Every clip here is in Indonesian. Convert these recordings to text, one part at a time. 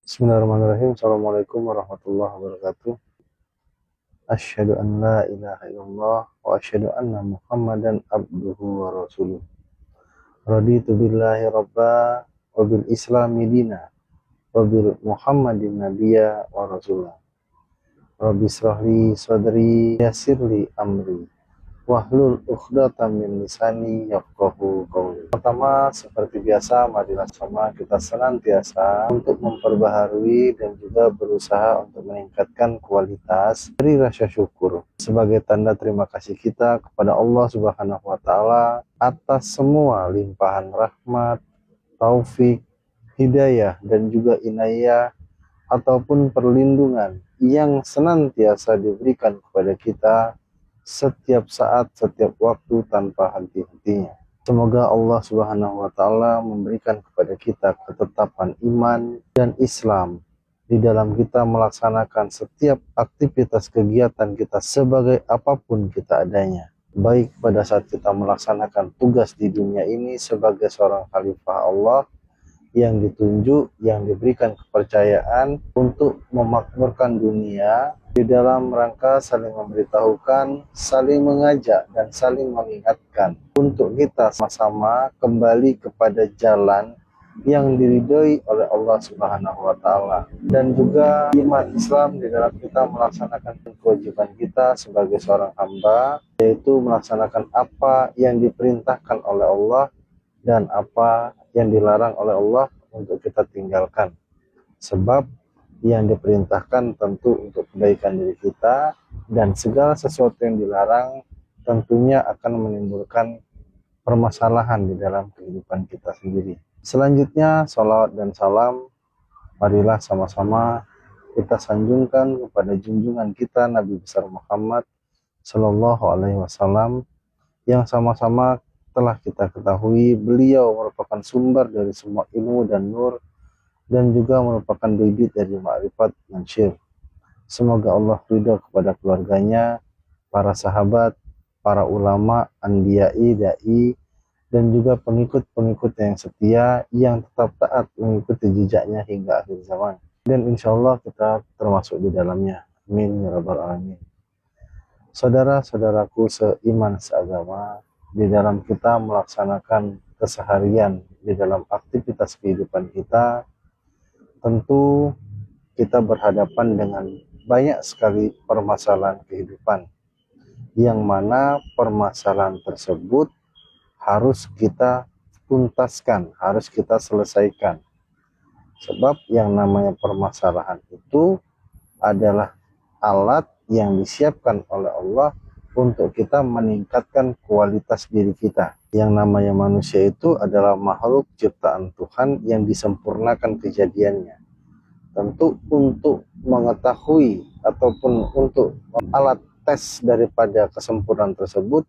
Bismillahirrahmanirrahim. Assalamualaikum warahmatullahi wabarakatuh. Asyhadu an la ilaha illallah wa asyhadu anna Muhammadan abduhu wa rasuluh. Raditu billahi rabba wa bil islami dina wa bil Muhammadin nabiyya wa rasulah. Rabbi shrahli sadri yassirli amri wahlul 'uqdatam min lisani yafqahu qawli. Pertama, seperti biasa, marilah sama kita senantiasa untuk memperbaharui dan juga berusaha untuk meningkatkan kualitas dari rasa syukur sebagai tanda terima kasih kita kepada Allah Subhanahu wa taala atas semua limpahan rahmat, taufik, hidayah dan juga inayah ataupun perlindungan yang senantiasa diberikan kepada kita setiap saat, setiap waktu tanpa henti-hentinya. Semoga Allah Subhanahu wa taala memberikan kepada kita ketetapan iman dan Islam di dalam kita melaksanakan setiap aktivitas kegiatan kita sebagai apapun kita adanya. Baik pada saat kita melaksanakan tugas di dunia ini sebagai seorang khalifah Allah yang ditunjuk, yang diberikan kepercayaan untuk memakmurkan dunia di dalam rangka saling memberitahukan, saling mengajak, dan saling mengingatkan untuk kita sama-sama kembali kepada jalan yang diridhoi oleh Allah Subhanahu wa taala, dan juga iman Islam di dalam kita melaksanakan kewajiban kita sebagai seorang hamba, yaitu melaksanakan apa yang diperintahkan oleh Allah dan apa yang dilarang oleh Allah untuk kita tinggalkan. Sebab yang diperintahkan tentu untuk kebaikan diri kita, dan segala sesuatu yang dilarang tentunya akan menimbulkan permasalahan di dalam kehidupan kita sendiri. Selanjutnya, salawat dan salam marilah sama-sama kita sanjungkan kepada junjungan kita Nabi besar Muhammad Sallallahu Alaihi Wasallam, yang sama-sama telah kita ketahui beliau merupakan sumber dari semua ilmu dan nur, dan juga merupakan bibit dari ma'rifat dan syirk. Semoga Allah ridha kepada keluarganya, para sahabat, para ulama, anbiya'i, da'i, dan juga pengikut-pengikut yang setia yang tetap taat mengikuti jejaknya hingga akhir zaman. Dan insya Allah kita termasuk di dalamnya. Amin ya rabbal alamin. Saudara-saudaraku seiman seagama, di dalam kita melaksanakan keseharian di dalam aktivitas kehidupan kita, tentu kita berhadapan dengan banyak sekali permasalahan kehidupan, yang mana permasalahan tersebut harus kita tuntaskan, harus kita selesaikan. Sebab yang namanya permasalahan itu adalah alat yang disiapkan oleh Allah untuk kita meningkatkan kualitas diri kita. Yang namanya manusia itu adalah makhluk ciptaan Tuhan yang disempurnakan kejadiannya. Tentu untuk mengetahui ataupun untuk alat tes daripada kesempurnaan tersebut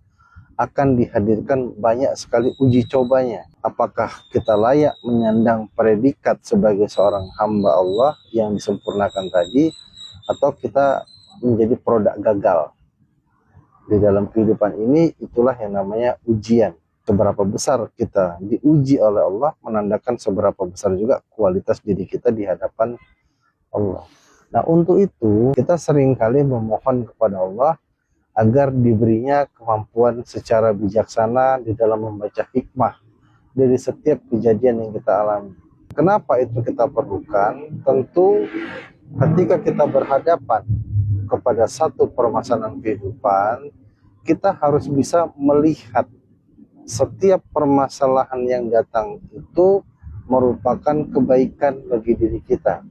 akan dihadirkan banyak sekali uji cobanya. Apakah kita layak menyandang predikat sebagai seorang hamba Allah yang disempurnakan tadi, atau kita menjadi produk gagal. Di dalam kehidupan ini, itulah yang namanya ujian. Seberapa besar kita diuji oleh Allah menandakan seberapa besar juga kualitas diri kita di hadapan Allah. Nah, untuk itu kita seringkali memohon kepada Allah agar diberinya kemampuan secara bijaksana di dalam membaca hikmah dari setiap kejadian yang kita alami. Kenapa itu kita perlukan? Tentu ketika kita berhadapan kepada satu permasalahan kehidupan, kita harus bisa melihat setiap permasalahan yang datang itu merupakan kebaikan bagi diri kita.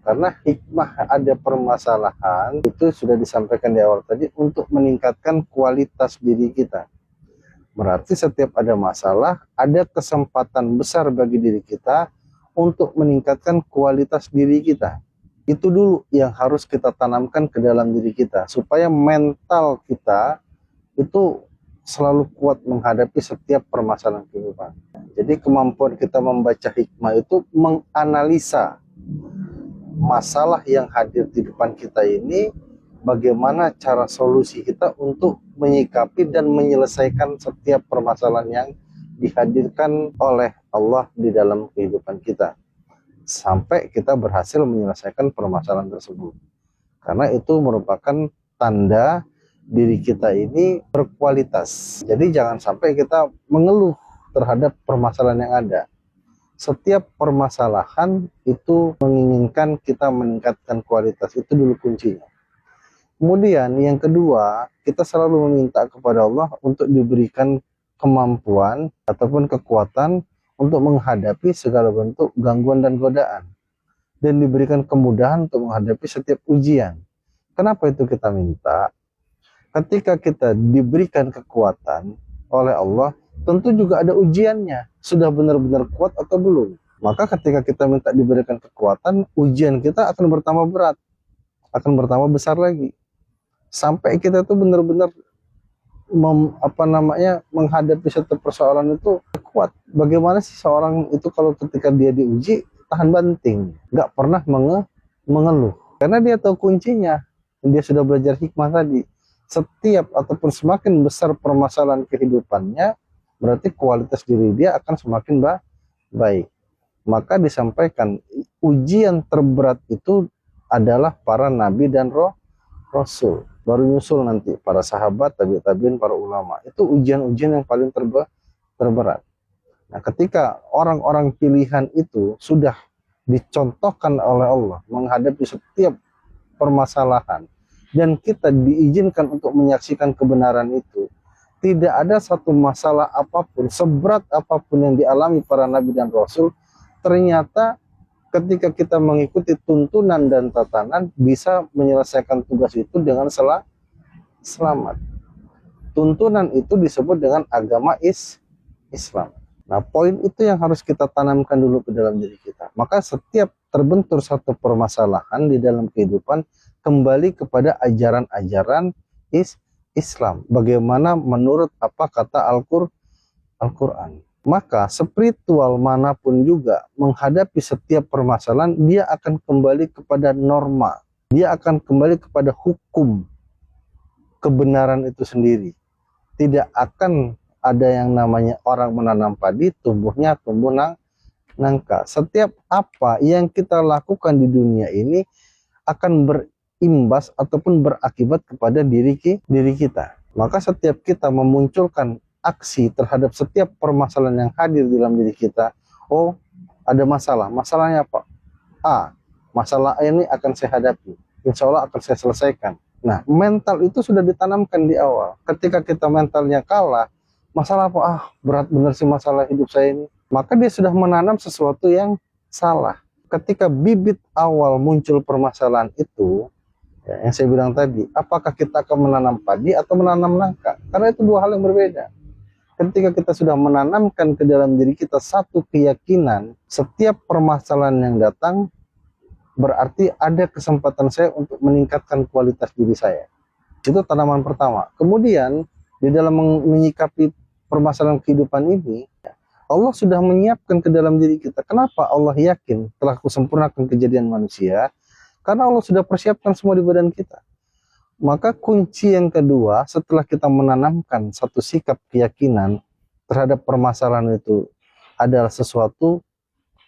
Karena hikmah ada permasalahan itu sudah disampaikan di awal tadi untuk meningkatkan kualitas diri kita. Berarti setiap ada masalah, ada kesempatan besar bagi diri kita untuk meningkatkan kualitas diri kita. Itu dulu yang harus kita tanamkan ke dalam diri kita, supaya mental kita itu selalu kuat menghadapi setiap permasalahan kehidupan. Jadi kemampuan kita membaca hikmah itu menganalisa masalah yang hadir di depan kita ini, bagaimana cara solusi kita untuk menyikapi dan menyelesaikan setiap permasalahan yang dihadirkan oleh Allah di dalam kehidupan kita. sampai kita berhasil menyelesaikan permasalahan tersebut. Karena itu merupakan tanda diri kita ini berkualitas. Jadi jangan sampai kita mengeluh terhadap permasalahan yang ada. Setiap permasalahan itu menginginkan kita meningkatkan kualitas. Itu dulu kuncinya. Kemudian yang kedua, kita selalu meminta kepada Allah untuk diberikan kemampuan ataupun kekuatan untuk menghadapi segala bentuk gangguan dan godaan. Dan diberikan kemudahan untuk menghadapi setiap ujian. Kenapa itu kita minta? Ketika kita diberikan kekuatan oleh Allah, tentu juga ada ujiannya. Sudah benar-benar kuat atau belum? Maka ketika kita minta diberikan kekuatan, ujian kita akan bertambah berat, akan bertambah besar lagi. Sampai kita tuh benar-benar menghadapi satu persoalan itu kuat. Bagaimana sih seorang itu kalau ketika dia diuji tahan banting, nggak pernah mengeluh, karena dia tahu kuncinya. Dia sudah belajar hikmah tadi. Setiap ataupun semakin besar permasalahan kehidupannya, berarti kualitas diri dia akan semakin baik. Maka disampaikan ujian terberat itu adalah para nabi dan rasul. Baru nyusul nanti para sahabat, tabi'in, para ulama. Itu ujian-ujian yang paling terberat. Nah, ketika orang-orang pilihan itu sudah dicontohkan oleh Allah menghadapi setiap permasalahan, dan kita diizinkan untuk menyaksikan kebenaran itu, tidak ada satu masalah apapun, seberat apapun yang dialami para nabi dan rasul, ternyata ketika kita mengikuti tuntunan dan tatanan, bisa menyelesaikan tugas itu dengan selamat. Tuntunan itu disebut dengan agama Islam. Nah, poin itu yang harus kita tanamkan dulu ke dalam diri kita. Maka setiap terbentur satu permasalahan di dalam kehidupan, kembali kepada ajaran-ajaran Islam. Bagaimana menurut apa kata Al-Quran. Maka spiritual manapun juga menghadapi setiap permasalahan, dia akan kembali kepada norma. Dia akan kembali kepada hukum kebenaran itu sendiri. Tidak akan ada yang namanya orang menanam padi, tumbuhnya tumbuh nangka. Setiap apa yang kita lakukan di dunia ini akan berimbas ataupun berakibat kepada diri kita. Maka setiap kita memunculkan aksi terhadap setiap permasalahan yang hadir dalam diri kita, oh ada masalah, masalahnya apa? A, masalah ini akan saya hadapi, insya Allah akan saya selesaikan. Nah, mental itu sudah ditanamkan di awal. Ketika kita mentalnya kalah, masalah apa? Ah, berat benar sih masalah hidup saya ini. Maka dia sudah menanam sesuatu yang salah. Ketika bibit awal muncul permasalahan itu, ya, yang saya bilang tadi, apakah kita akan menanam padi atau menanam nangka? Karena itu dua hal yang berbeda. Ketika kita sudah menanamkan ke dalam diri kita satu keyakinan, setiap permasalahan yang datang berarti ada kesempatan saya untuk meningkatkan kualitas diri saya. Itu tanaman pertama. Kemudian di dalam menyikapi permasalahan kehidupan ini, Allah sudah menyiapkan ke dalam diri kita. Kenapa Allah yakin telah kusempurnakan kejadian manusia? Karena Allah sudah persiapkan semua di badan kita. Maka kunci yang kedua, setelah kita menanamkan satu sikap keyakinan terhadap permasalahan itu adalah sesuatu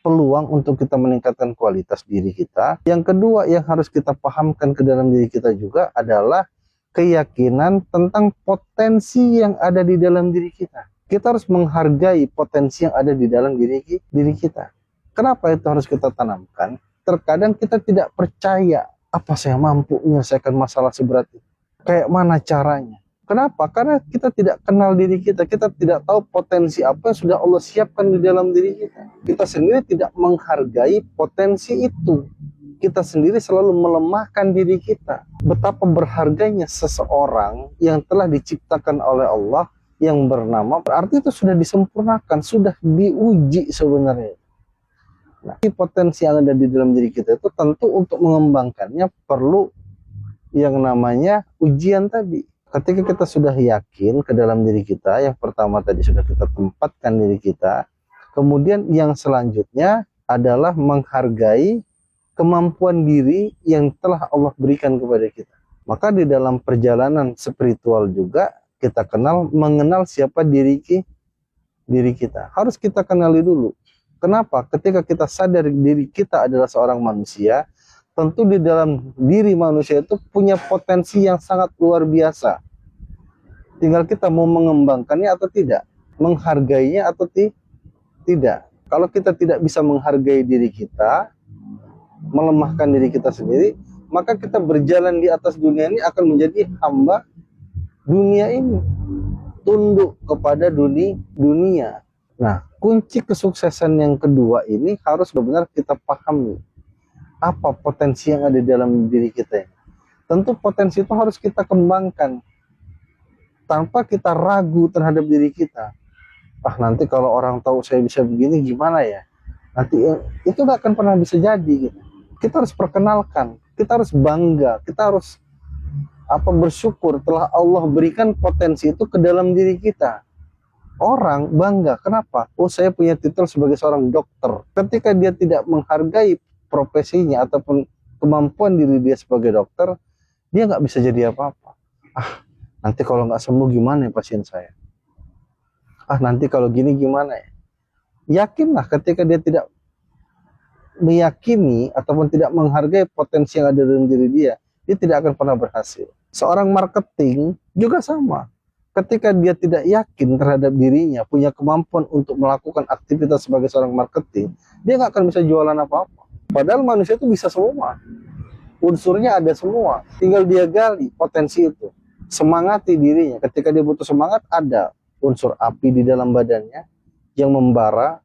peluang untuk kita meningkatkan kualitas diri kita. Yang kedua yang harus kita pahamkan ke dalam diri kita juga adalah keyakinan tentang potensi yang ada di dalam diri kita. Kita harus menghargai potensi yang ada di dalam diri kita. Kenapa itu harus kita tanamkan? Terkadang kita tidak percaya, apa saya mampu menyelesaikan masalah seberat itu? Kayak mana caranya? Kenapa? Karena kita tidak kenal diri kita. Kita tidak tahu potensi apa yang sudah Allah siapkan di dalam diri kita. Kita sendiri tidak menghargai potensi itu. Kita sendiri selalu melemahkan diri kita. Betapa berharganya seseorang yang telah diciptakan oleh Allah yang bernama, berarti itu sudah disempurnakan, sudah diuji sebenarnya. Nah, potensi yang ada di dalam diri kita itu tentu untuk mengembangkannya perlu yang namanya ujian tadi. Ketika kita sudah yakin ke dalam diri kita, yang pertama tadi sudah kita tempatkan diri kita, kemudian yang selanjutnya adalah menghargai kemampuan diri yang telah Allah berikan kepada kita. Maka di dalam perjalanan spiritual juga kita mengenal siapa diri kita. Harus kita kenali dulu. Kenapa? Ketika kita sadar diri kita adalah seorang manusia, tentu di dalam diri manusia itu punya potensi yang sangat luar biasa. Tinggal kita mau mengembangkannya atau tidak, menghargainya atau tidak. Kalau kita tidak bisa menghargai diri kita, melemahkan diri kita sendiri, maka kita berjalan di atas dunia ini akan menjadi hamba dunia ini, tunduk kepada dunia. Nah, kunci kesuksesan yang kedua ini harus benar-benar kita pahami. Apa potensi yang ada di dalam diri kita ini? Tentu potensi itu harus kita kembangkan tanpa kita ragu terhadap diri kita. Nanti kalau orang tahu saya bisa begini gimana ya? Nanti itu nggak akan pernah bisa jadi gitu. Kita harus perkenalkan, kita harus bangga, kita harus bersyukur telah Allah berikan potensi itu ke dalam diri kita. Orang bangga, kenapa? Saya punya titel sebagai seorang dokter. Ketika dia tidak menghargai profesinya ataupun kemampuan diri dia sebagai dokter, dia nggak bisa jadi apa-apa. Nanti kalau nggak sembuh gimana ya pasien saya? Nanti kalau gini gimana ya? Yakinlah ketika dia tidak meyakini ataupun tidak menghargai potensi yang ada dalam diri dia tidak akan pernah berhasil. Seorang marketing juga sama. Ketika dia tidak yakin terhadap dirinya, punya kemampuan untuk melakukan aktivitas sebagai seorang marketing, dia nggak akan bisa jualan apa-apa. Padahal manusia itu bisa semua. Unsurnya ada semua. Tinggal dia gali potensi itu. Semangati dirinya. Ketika dia butuh semangat, ada unsur api di dalam badannya yang membara.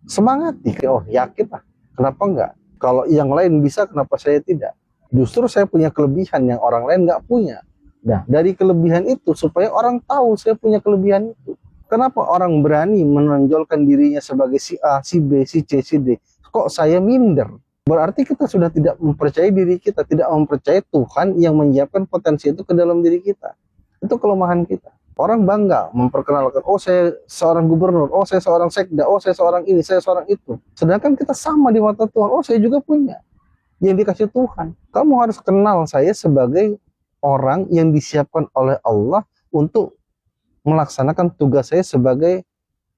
Semangati. Yakin lah. Kenapa enggak? Kalau yang lain bisa, kenapa saya tidak? Justru saya punya kelebihan yang orang lain nggak punya. Nah, dari kelebihan itu, supaya orang tahu saya punya kelebihan itu. Kenapa orang berani menonjolkan dirinya sebagai si A, si B, si C, si D? Kok saya minder? Berarti kita sudah tidak mempercayai diri kita, tidak mempercayai Tuhan yang menyiapkan potensi itu ke dalam diri kita. Itu kelemahan kita. Orang bangga memperkenalkan, saya seorang gubernur, saya seorang sekda, saya seorang ini, saya seorang itu. Sedangkan kita sama di mata Tuhan, saya juga punya. Yang dikasih Tuhan. Kamu harus kenal saya sebagai orang yang disiapkan oleh Allah untuk melaksanakan tugas saya sebagai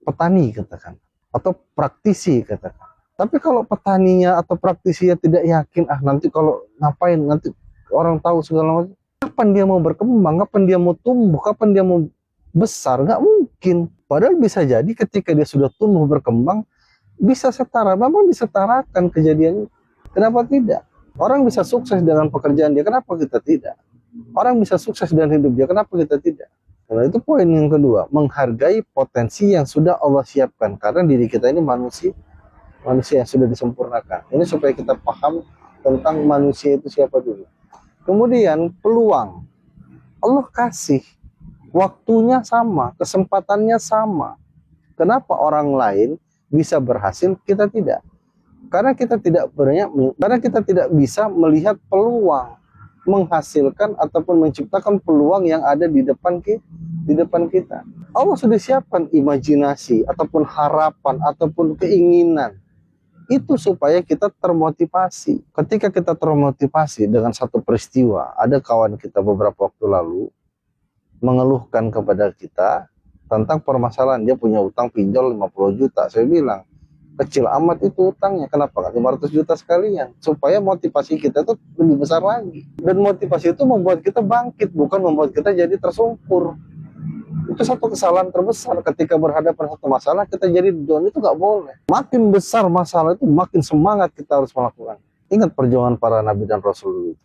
petani, katakan, atau praktisi, katakan. Tapi kalau petaninya atau praktisinya tidak yakin, nanti kalau ngapain, nanti orang tahu segala macam, kapan dia mau berkembang, kapan dia mau tumbuh, kapan dia mau besar? Nggak mungkin. Padahal bisa jadi ketika dia sudah tumbuh berkembang, bisa setara, memang disetarakan kejadiannya. Kenapa tidak? Orang bisa sukses dengan pekerjaan dia, kenapa kita tidak? Orang bisa sukses dengan hidup dia, kenapa kita tidak? Nah, itu poin yang kedua, menghargai potensi yang sudah Allah siapkan. Karena diri kita ini manusia yang sudah disempurnakan. Ini supaya kita paham tentang manusia itu siapa dulu. Kemudian peluang. Allah kasih. Waktunya sama, kesempatannya sama. Kenapa orang lain bisa berhasil, kita tidak? Karena kita tidak bisa melihat peluang menghasilkan ataupun menciptakan peluang yang ada di depan kita. Allah sudah siapkan imajinasi ataupun harapan ataupun keinginan itu supaya kita termotivasi. Ketika kita termotivasi dengan satu peristiwa, ada kawan kita beberapa waktu lalu mengeluhkan kepada kita tentang permasalahan dia punya utang pinjol 50 juta. Saya bilang, kecil amat itu utangnya, kenapa nggak 500 juta sekalian? Supaya motivasi kita itu lebih besar lagi. Dan motivasi itu membuat kita bangkit, bukan membuat kita jadi tersungkur. Itu satu kesalahan terbesar ketika berhadapan satu masalah, kita jadi down, itu nggak boleh. Makin besar masalah itu, makin semangat kita harus melakukan. Ingat perjuangan para nabi dan rasul itu.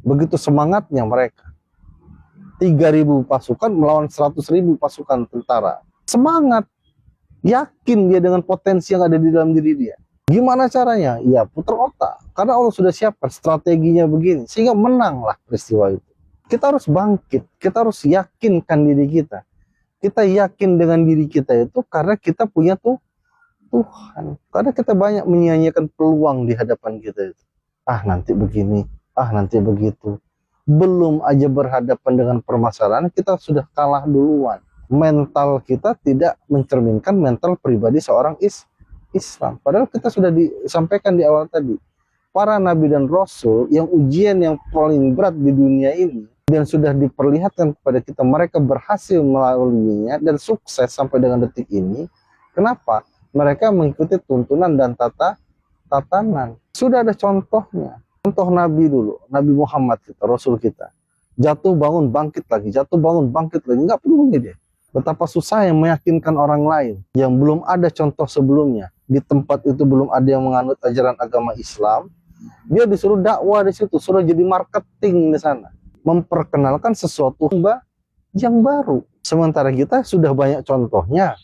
Begitu semangatnya mereka. 3.000 pasukan melawan 100.000 pasukan tentara. Semangat. Yakin dia dengan potensi yang ada di dalam diri dia. Gimana caranya? Ya putar otak. Karena Allah sudah siapkan strateginya begini. Sehingga menanglah peristiwa itu. Kita harus bangkit. Kita harus yakinkan diri kita. Kita yakin dengan diri kita itu karena kita punya Tuhan. Karena kita banyak menyia-nyiakan peluang di hadapan kita itu. Nanti begini. Nanti begitu. Belum aja berhadapan dengan permasalahan, kita sudah kalah duluan. Mental kita tidak mencerminkan mental pribadi seorang Islam. Padahal kita sudah disampaikan di awal tadi, para nabi dan rasul yang ujian yang paling berat di dunia ini dan sudah diperlihatkan kepada kita, mereka berhasil melaluinya dan sukses sampai dengan detik ini. Kenapa? Mereka mengikuti tuntunan dan tatanan. Sudah ada contohnya. Contoh Nabi dulu, Nabi Muhammad kita, Rasul kita. Jatuh bangun bangkit lagi, jatuh bangun bangkit lagi. Nggak perlu dia. Betapa susah yang meyakinkan orang lain yang belum ada contoh sebelumnya. Di tempat itu belum ada yang menganut ajaran agama Islam. Dia disuruh dakwah di situ, suruh jadi marketing di sana, memperkenalkan sesuatu yang baru. Sementara kita sudah banyak contohnya.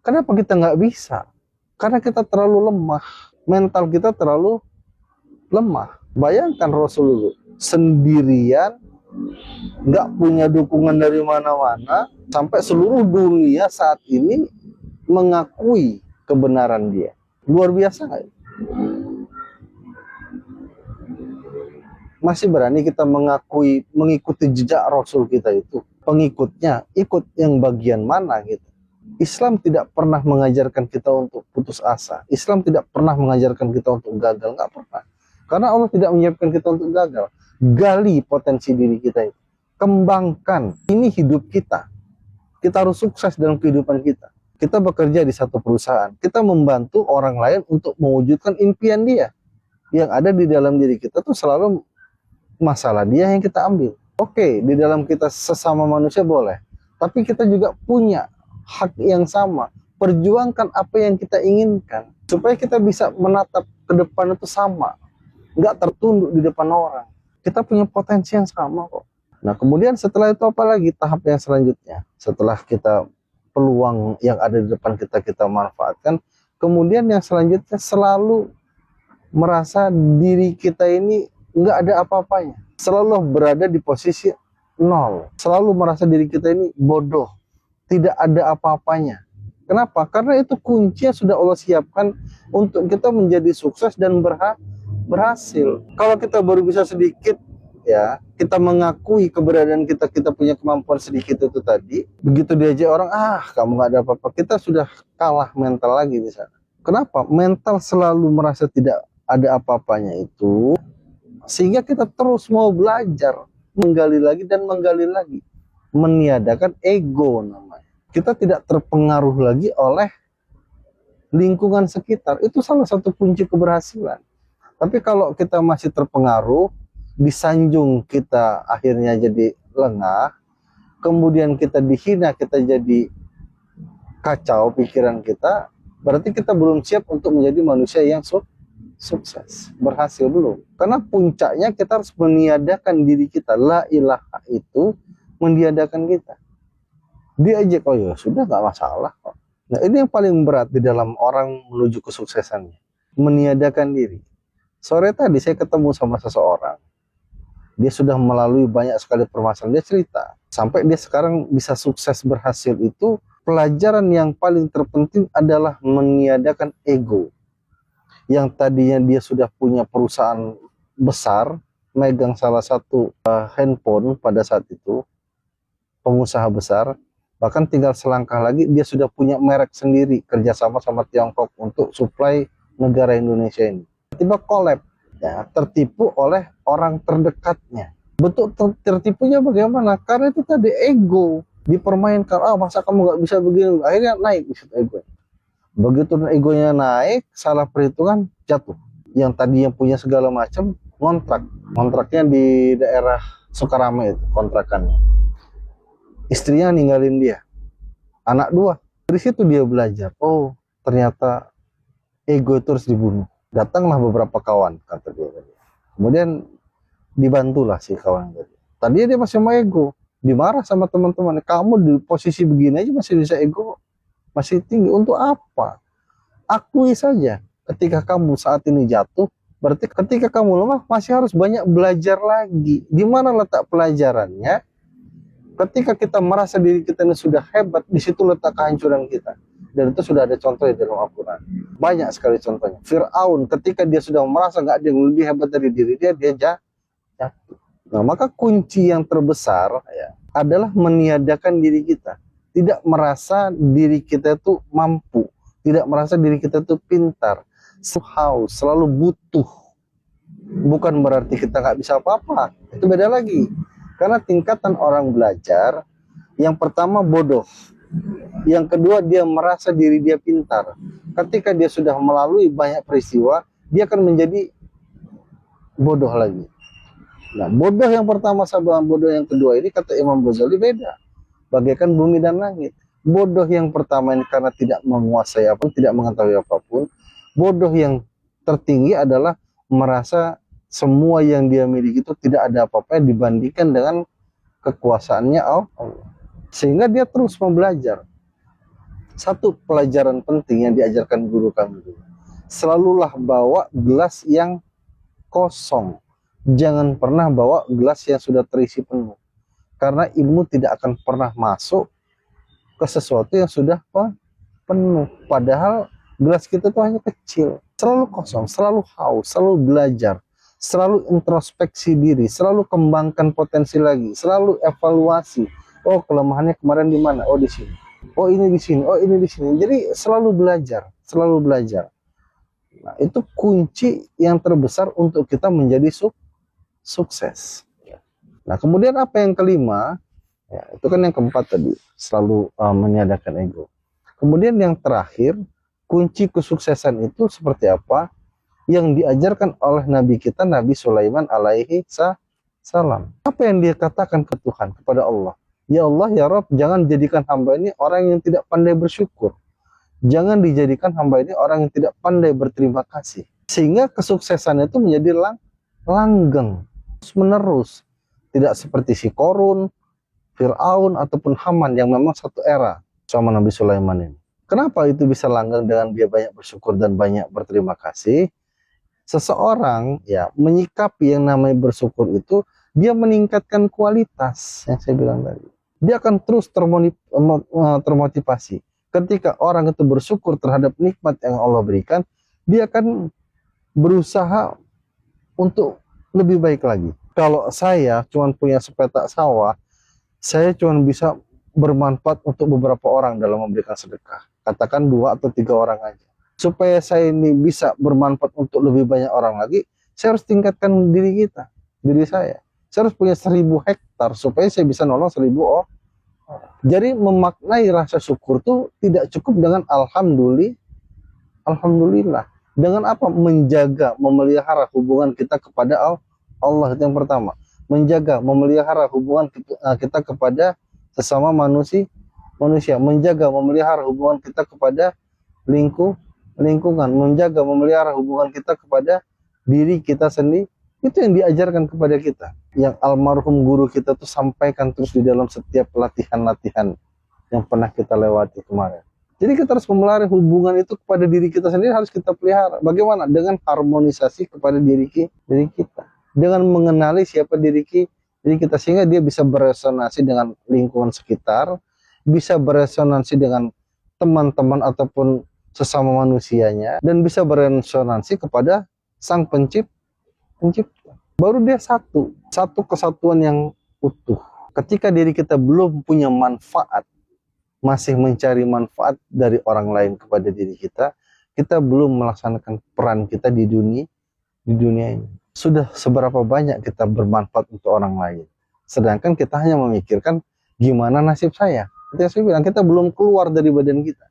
Kenapa kita nggak bisa? Karena kita terlalu lemah, mental kita terlalu lemah. Bayangkan Rasulullah sendirian, nggak punya dukungan dari mana-mana, sampai seluruh dunia saat ini mengakui kebenaran dia. Luar biasa nggak? Masih berani kita mengikuti jejak Rasul kita itu. Pengikutnya, ikut yang bagian mana gitu. Islam tidak pernah mengajarkan kita untuk putus asa. Islam tidak pernah mengajarkan kita untuk gagal. Nggak pernah. Karena Allah tidak menyiapkan kita untuk gagal. Gali potensi diri kita itu. Kembangkan. Ini hidup kita. Kita harus sukses dalam kehidupan kita. Kita bekerja di satu perusahaan. Kita membantu orang lain untuk mewujudkan impian dia. Yang ada di dalam diri kita tuh selalu masalah dia yang kita ambil. Oke, di dalam kita sesama manusia boleh. Tapi kita juga punya hak yang sama. Perjuangkan apa yang kita inginkan. Supaya kita bisa menatap ke depan itu sama. Nggak tertunduk di depan orang. Kita punya potensi yang sama kok. Nah kemudian setelah itu apa lagi tahap yang selanjutnya? Setelah kita peluang yang ada di depan kita manfaatkan. Kemudian yang selanjutnya selalu merasa diri kita ini nggak ada apa-apanya. Selalu berada di posisi nol. Selalu merasa diri kita ini bodoh. Tidak ada apa-apanya. Kenapa? Karena itu kunci yang sudah Allah siapkan untuk kita menjadi sukses dan berhasil. Kalau kita baru bisa sedikit, ya kita mengakui keberadaan kita punya kemampuan sedikit itu tadi. Begitu diajak orang, kamu nggak ada apa-apa, kita sudah kalah mental lagi di sana. Kenapa? Mental selalu merasa tidak ada apa-apanya itu, sehingga kita terus mau belajar, menggali lagi dan menggali lagi. Meniadakan ego namanya. Kita tidak terpengaruh lagi oleh lingkungan sekitar. Itu salah satu kunci keberhasilan. Tapi kalau kita masih terpengaruh, disanjung kita akhirnya jadi lengah, kemudian kita dihina, kita jadi kacau pikiran kita, berarti kita belum siap untuk menjadi manusia yang sukses, berhasil belum. Karena puncaknya kita harus meniadakan diri kita. La ilaha itu meniadakan kita. Diajak, oh ya sudah nggak masalah kok. Nah ini yang paling berat di dalam orang menuju kesuksesannya. Meniadakan diri. Sore tadi saya ketemu sama seseorang. Dia sudah melalui banyak sekali permasalahan. Dia cerita. Sampai dia sekarang bisa sukses berhasil itu, pelajaran yang paling terpenting adalah meniadakan ego. Yang tadinya dia sudah punya perusahaan besar, megang salah satu handphone pada saat itu, pengusaha besar, bahkan tinggal selangkah lagi dia sudah punya merek sendiri, kerjasama sama Tiongkok untuk suplai negara Indonesia ini. Tiba collab, ya, tertipu oleh orang terdekatnya. Bentuk tertipunya bagaimana? Karena itu tadi ego dipermainkan. Masa kamu nggak bisa begini? Akhirnya naik ego. Begitu egonya naik, salah perhitungan, jatuh. Yang tadi yang punya segala macam, kontraknya di daerah Sukarame itu kontrakannya. Istrinya ninggalin dia, anak 2. Dari situ dia belajar, oh ternyata ego itu harus dibunuh. Datanglah beberapa kawan, kata dia. Kemudian dibantulah si kawan tadi. Tadinya dia masih mau ego, dimarah sama teman-teman. Kamu di posisi begini aja masih bisa ego, masih tinggi. Untuk apa? Akui saja. Ketika kamu saat ini jatuh, berarti ketika kamu lemah masih harus banyak belajar lagi. Di mana letak pelajarannya? Ketika kita merasa diri kita ini sudah hebat, di situ letak kehancuran kita. Dan itu sudah ada contoh di dalam Al-Quran. Banyak sekali contohnya. Fir'aun ketika dia sudah merasa nggak ada yang lebih hebat dari diri dia, dia jatuh. Nah, maka kunci yang terbesar ya, adalah meniadakan diri kita. Tidak merasa diri kita itu mampu. Tidak merasa diri kita itu pintar. Selalu butuh. Bukan berarti kita nggak bisa apa-apa. Itu beda lagi. Karena tingkatan orang belajar, yang pertama bodoh. Yang kedua, dia merasa diri dia pintar. Ketika dia sudah melalui banyak peristiwa, dia akan menjadi bodoh lagi. Nah, bodoh yang pertama sama bodoh yang kedua ini kata Imam Ghazali beda. Bagaikan bumi dan langit. Bodoh yang pertama ini karena tidak menguasai apa, tidak mengetahui apapun. Bodoh yang tertinggi adalah merasa semua yang dia miliki itu tidak ada apa-apa dibandingkan dengan kekuasaannya Allah. Sehingga dia terus membelajar. Satu pelajaran penting yang diajarkan guru kami dulu. Selalulah bawa gelas yang kosong. Jangan pernah bawa gelas yang sudah terisi penuh. Karena ilmu tidak akan pernah masuk ke sesuatu yang sudah penuh. Padahal gelas kita itu hanya kecil. Selalu kosong, selalu haus, selalu belajar. Selalu introspeksi diri, selalu kembangkan potensi lagi, selalu evaluasi. Oh, kelemahannya kemarin di mana? Oh, di sini. Oh, ini di sini. Oh, ini di sini. Jadi selalu belajar, selalu belajar. Nah, itu kunci yang terbesar untuk kita menjadi sukses. Nah, kemudian apa yang kelima? Ya, itu kan yang keempat tadi, selalu meniadakan ego. Kemudian yang terakhir, kunci kesuksesan itu seperti apa? Yang diajarkan oleh Nabi kita, Nabi Sulaiman alaihi salam. Apa yang dia katakan ke Tuhan, kepada Allah? Ya Allah, ya Rabb, jangan jadikan hamba ini orang yang tidak pandai bersyukur. Jangan dijadikan hamba ini orang yang tidak pandai berterima kasih. Sehingga kesuksesan itu menjadi langgeng, terus menerus. Tidak seperti si Korun, Fir'aun, ataupun Haman yang memang satu era sama Nabi Sulaiman ini. Kenapa itu bisa langgeng dengan dia banyak bersyukur dan banyak berterima kasih? Seseorang ya menyikapi yang namanya bersyukur itu, dia meningkatkan kualitas yang saya bilang tadi. Dia akan terus termotivasi. Ketika orang itu bersyukur terhadap nikmat yang Allah berikan, dia akan berusaha untuk lebih baik lagi. Kalau saya cuma punya sepetak sawah, saya cuma bisa bermanfaat untuk beberapa orang dalam memberikan sedekah. Katakan 2 atau 3 orang aja. Supaya saya ini bisa bermanfaat untuk lebih banyak orang lagi, saya harus tingkatkan diri saya. Saya harus punya 1000 hektar supaya saya bisa nolong 1000 orang. Jadi memaknai rasa syukur itu tidak cukup dengan alhamdulillah. Dengan apa? Menjaga, memelihara hubungan kita kepada Allah, itu yang pertama. Menjaga, memelihara hubungan kita kepada sesama manusia. Menjaga, memelihara hubungan kita kepada lingkungan, menjaga, memelihara hubungan kita kepada diri kita sendiri. Itu yang diajarkan kepada kita, yang almarhum guru kita tuh sampaikan terus di dalam setiap latihan-latihan yang pernah kita lewati kemarin. Jadi kita harus memelihara hubungan itu kepada diri kita sendiri, harus kita pelihara. Bagaimana? Dengan harmonisasi kepada diri kita, dengan mengenali siapa diri kita, sehingga dia bisa beresonansi dengan lingkungan sekitar, bisa beresonansi dengan teman-teman ataupun sesama manusianya, dan bisa beresonansi kepada sang pencipta. Baru dia satu kesatuan yang utuh. Ketika diri kita belum punya manfaat, masih mencari manfaat dari orang lain kepada diri kita, kita belum melaksanakan peran kita di dunia ini. Sudah seberapa banyak kita bermanfaat untuk orang lain, sedangkan kita hanya memikirkan gimana nasib saya. Itu yang saya bilang, kita belum keluar dari badan kita.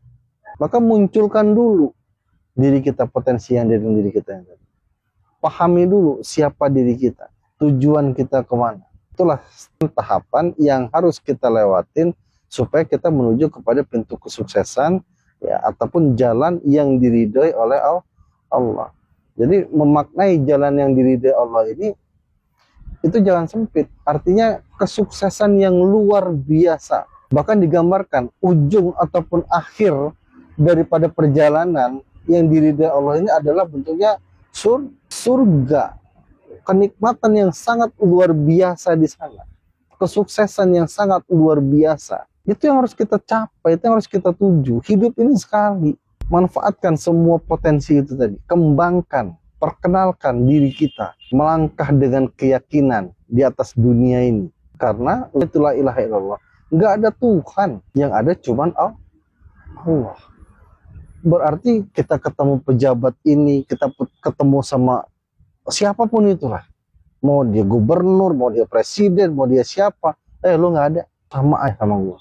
Maka munculkan dulu diri kita, potensi yang dari diri kita yang tadi. Pahami dulu siapa diri kita, tujuan kita kemana. Itulah tahapan yang harus kita lewatin supaya kita menuju kepada pintu kesuksesan, ya, ataupun jalan yang diridhoi oleh Allah. Jadi memaknai jalan yang diridhoi Allah ini, itu jalan sempit. Artinya kesuksesan yang luar biasa. Bahkan digambarkan ujung ataupun akhir daripada perjalanan yang diridhoi Allah ini adalah bentuknya surga, kenikmatan yang sangat luar biasa di sana, kesuksesan yang sangat luar biasa. Itu yang harus kita capai, itu yang harus kita tuju. Hidup ini sekali, manfaatkan semua potensi itu tadi, kembangkan, perkenalkan diri kita, melangkah dengan keyakinan di atas dunia ini. Karena itulah ilaha illallah, nggak ada Tuhan, yang ada cuman Allah. Berarti kita ketemu pejabat ini, kita ketemu sama siapapun itulah, mau dia gubernur, mau dia presiden, mau dia siapa, lu nggak ada, sama gue.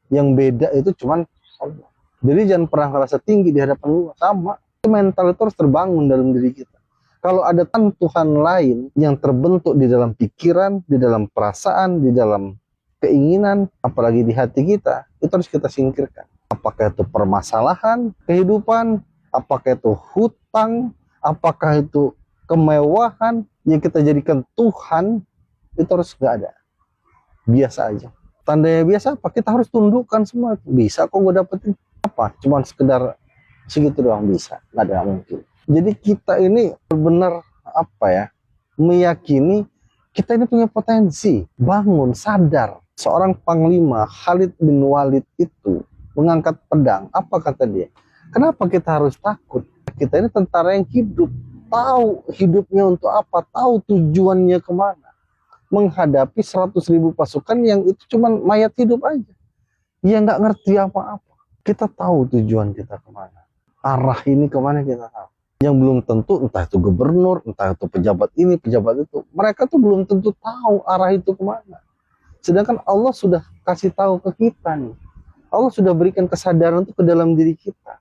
Yang beda itu cuman Allah. Jadi jangan pernah merasa tinggi di hadapan Allah. Sama. Mental itu harus terbangun dalam diri kita. Kalau ada Tuhan lain yang terbentuk di dalam pikiran, di dalam perasaan, di dalam keinginan, apalagi di hati kita, itu harus kita singkirkan. Apakah itu permasalahan kehidupan, apakah itu hutang, apakah itu kemewahan yang kita jadikan Tuhan, itu harus nggak ada. Biasa aja. Tandanya biasa apa? Kita harus tundukkan semua. Bisa kok gue dapetin. Apa? Cuman sekedar segitu doang bisa. Nggak ada mungkin. Jadi kita ini benar apa ya? Meyakini kita ini punya potensi. Bangun, sadar. Seorang panglima Khalid bin Walid itu mengangkat pedang. Apa kata dia? Kenapa kita harus takut? Kita ini tentara yang hidup. Tahu hidupnya untuk apa. Tahu tujuannya kemana. Menghadapi 100.000 pasukan yang itu cuma mayat hidup aja. Dia nggak ngerti apa-apa. Kita tahu tujuan kita kemana. Arah ini kemana kita tahu. Yang belum tentu, entah itu gubernur, entah itu pejabat ini, pejabat itu. Mereka tuh belum tentu tahu arah itu kemana. Sedangkan Allah sudah kasih tahu ke kita nih. Allah sudah berikan kesadaran itu ke dalam diri kita.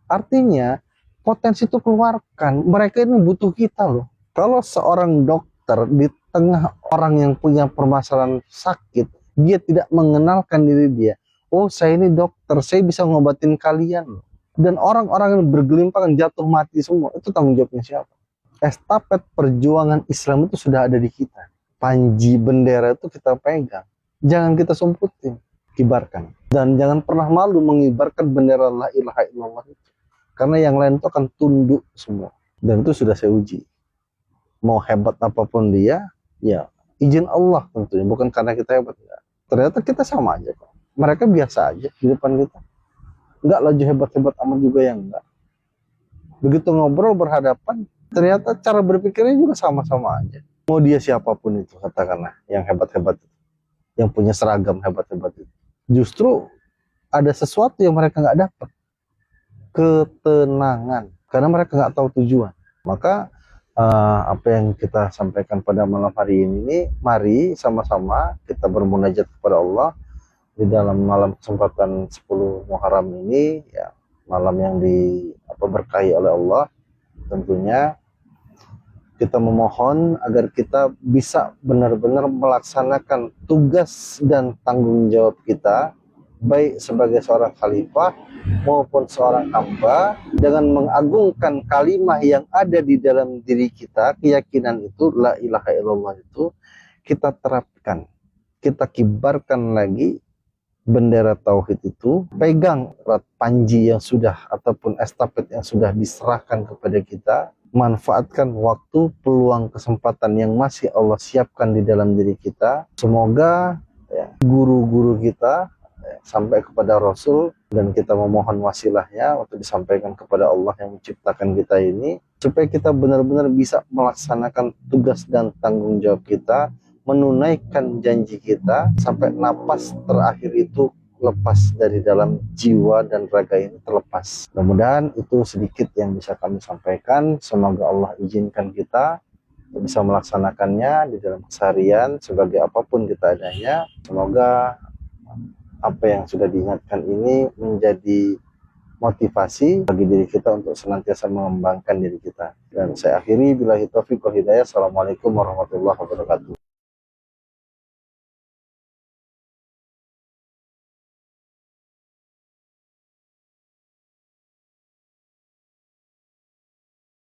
Artinya, potensi itu keluarkan. Mereka ini butuh kita loh. Kalau seorang dokter di tengah orang yang punya permasalahan sakit, dia tidak mengenalkan diri dia. Oh, saya ini dokter, saya bisa ngobatin kalian loh. Dan orang-orang yang bergelimpangan jatuh mati semua, itu tanggung jawabnya siapa? Estafet perjuangan Islam itu sudah ada di kita. Panji bendera itu kita pegang. Jangan kita sumputin, kibarkan. Dan jangan pernah malu mengibarkan bendera la ilaha illallah itu. Karena yang lain itu akan tunduk semua. Dan itu sudah saya uji. Mau hebat apapun dia, ya izin Allah tentunya. Bukan karena kita hebat. Enggak. Ternyata kita sama aja kok. Mereka biasa aja di depan kita. Enggak laju hebat-hebat amat juga yang enggak. Begitu ngobrol berhadapan, ternyata cara berpikirnya juga sama-sama aja. Mau dia siapapun itu, katakanlah, yang hebat-hebat itu, yang punya seragam hebat-hebat itu. Justru ada sesuatu yang mereka nggak dapat. Ketenangan. Karena mereka nggak tahu tujuan. Maka apa yang kita sampaikan pada malam hari ini, mari sama-sama kita bermunajat kepada Allah di dalam malam kesempatan 10 Muharram ini, ya, malam yang berkahi oleh Allah. Tentunya kita memohon agar kita bisa benar-benar melaksanakan tugas dan tanggung jawab kita, baik sebagai seorang khalifah maupun seorang hamba, dengan mengagungkan kalimah yang ada di dalam diri kita, keyakinan itu, la ilaha illallah itu, kita terapkan, kita kibarkan lagi bendera tauhid itu, pegang erat panji yang sudah ataupun estafet yang sudah diserahkan kepada kita, manfaatkan waktu, peluang, kesempatan yang masih Allah siapkan di dalam diri kita. Semoga ya, guru-guru kita sampai kepada Rasul, dan kita memohon wasilahnya untuk disampaikan kepada Allah yang menciptakan kita ini, supaya kita benar-benar bisa melaksanakan tugas dan tanggung jawab kita, menunaikan janji kita sampai napas terakhir itu lepas dari dalam jiwa dan raga ini terlepas. Mudah-mudahan itu sedikit yang bisa kami sampaikan. Semoga Allah izinkan kita bisa melaksanakannya di dalam keseharian sebagai apapun kita adanya. Semoga apa yang sudah diingatkan ini menjadi motivasi bagi diri kita untuk senantiasa mengembangkan diri kita. Dan saya akhiri, billahi taufiq wal hidayah. Assalamualaikum warahmatullahi wabarakatuh.